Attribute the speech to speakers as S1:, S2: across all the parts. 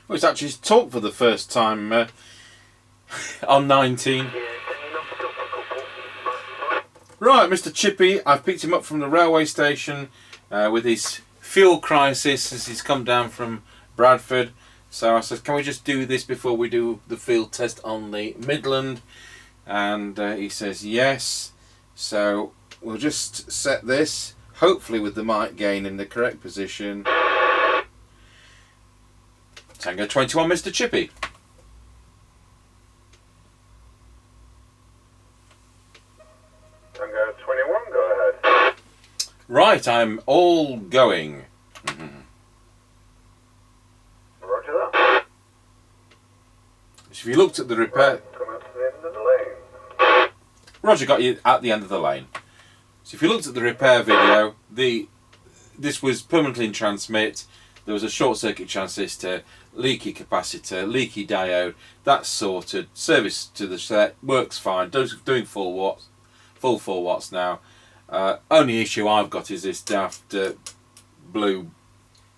S1: Well, it's actually talked for the first time on 19. Right, Mr. Chippie, I've picked him up from the railway station with his fuel crisis as he's come down from Bradford. So I said, can we just do this before we do the field test on the Midland? And he says yes. So we'll just set this, hopefully with the mic gain in the correct position. Tango 21, Mr. Chippie.
S2: Tango 21, go ahead.
S1: Right, I'm all going.
S2: Roger that.
S1: So if you looked at the repair...
S2: Come up to the end of the lane.
S1: Roger got you at the end of the lane. So if you looked at the repair video, this was permanently in transmit. There was a short circuit transistor, leaky capacitor, leaky diode. That's sorted. Service to the set, works fine. Doing 4 watts now. Only issue I've got is this daft blue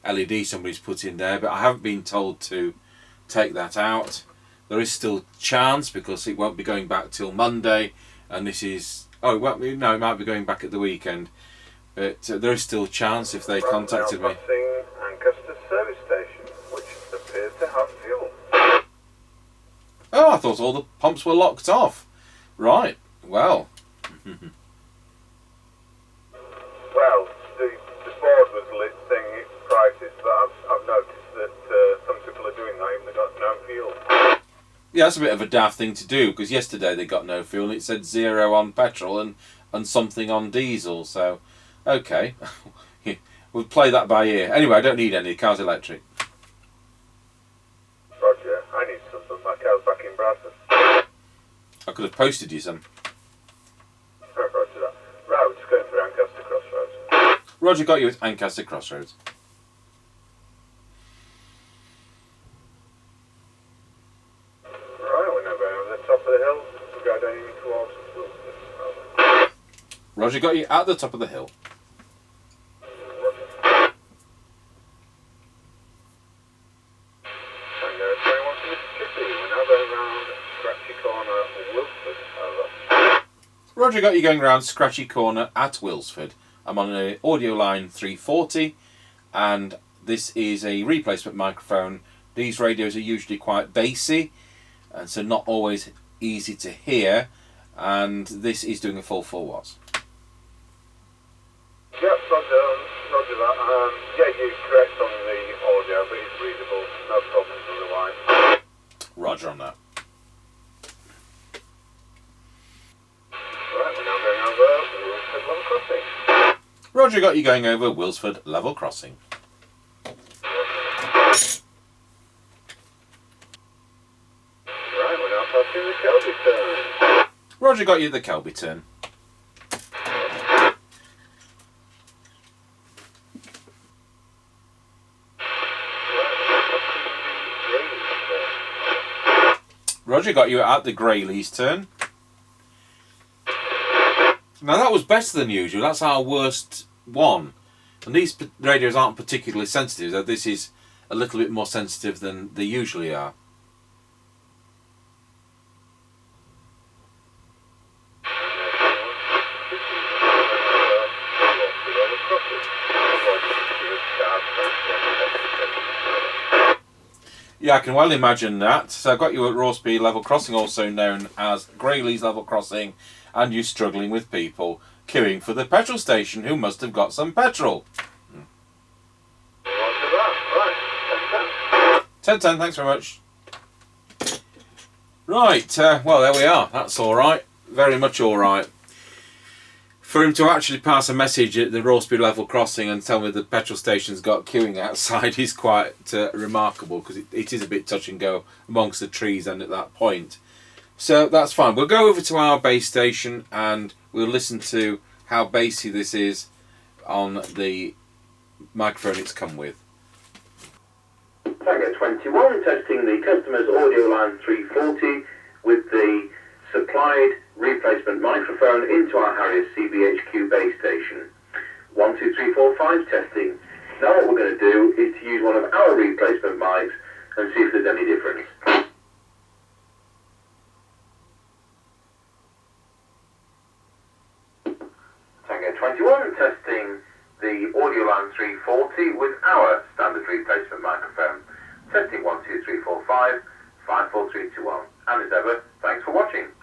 S1: LED somebody's put in there, but I haven't been told to take that out. There is still chance because it won't be going back till Monday, and this is it won't be, no, it might be going back at the weekend, but there is still chance if they contacted me.
S2: Ancaster service station, which appears to have fuel.
S1: Oh, I thought all the pumps were locked off. Right, well.
S2: Well, the board was saying its prices, but I've noticed that some people are doing that even they've got no fuel.
S1: Yeah, that's a bit of a daft thing to do, because yesterday they got no fuel and it said 0 on petrol and something on diesel, so okay. We'll play that by ear. Anyway, I don't need any, the car's electric.
S2: Roger, I need some, but my car's back in Bradford.
S1: I could have posted you some.
S2: Roger that. Right, we're just going through Ancaster Crossroads.
S1: Roger got you at Ancaster Crossroads.
S2: Right, we're now going over the top of the hill. We're going down towards Wilson.
S1: Roger got you at the top of the hill.
S2: Tango 21 to Mr. Chippie. We're now going round Scratchy Corner, Wilford. Over.
S1: Roger got you going round Scratchy Corner at Wilsford. I'm on an Audioline 340 and this is a replacement microphone. These radios are usually quite bassy and so not always easy to hear, and this is doing a full 4 watts.
S2: Yep, roger that. Yeah, you're correct on the audio, but it's readable. No problems otherwise.
S1: Roger on that.
S2: Right, we're now going over Wilford Level Crossing.
S1: Roger got you going over Wilsford Level Crossing.
S2: Right, we're now passing the Kelby turn.
S1: Roger got you at the Kelby turn. Roger got you at the Greyleys turn. Now that was better than usual. That's our worst one. And these radios aren't particularly sensitive, so this is a little bit more sensitive than they usually are. Yeah, I can well imagine that. So I've got you at Rawsby Level Crossing, also known as Greyleys Level Crossing, and you're struggling with people queuing for the petrol station who must have got some petrol. 10-10, thanks very much. Right, well there we are. That's alright. Very much alright. For him to actually pass a message at the Rawsby Level Crossing and tell me the petrol station's got queuing outside is quite remarkable, because it is a bit touch and go amongst the trees and at that point. So that's fine. We'll go over to our base station and we'll listen to how bassy this is on the microphone it's come with.
S2: Tango 21, testing the customer's Audioline 340 with the supplied replacement microphone into our Harrier CBHQ base station. 1, 2, 3, 4, 5 testing. Now what we're going to do is to use one of our replacement mics and see if there's any difference. Tango 21, testing the Audioline 340 with our standard replacement microphone. Testing 1, 2, 3, 4, 5, 5, 4, 3, 2, 1. And as ever, thanks for watching.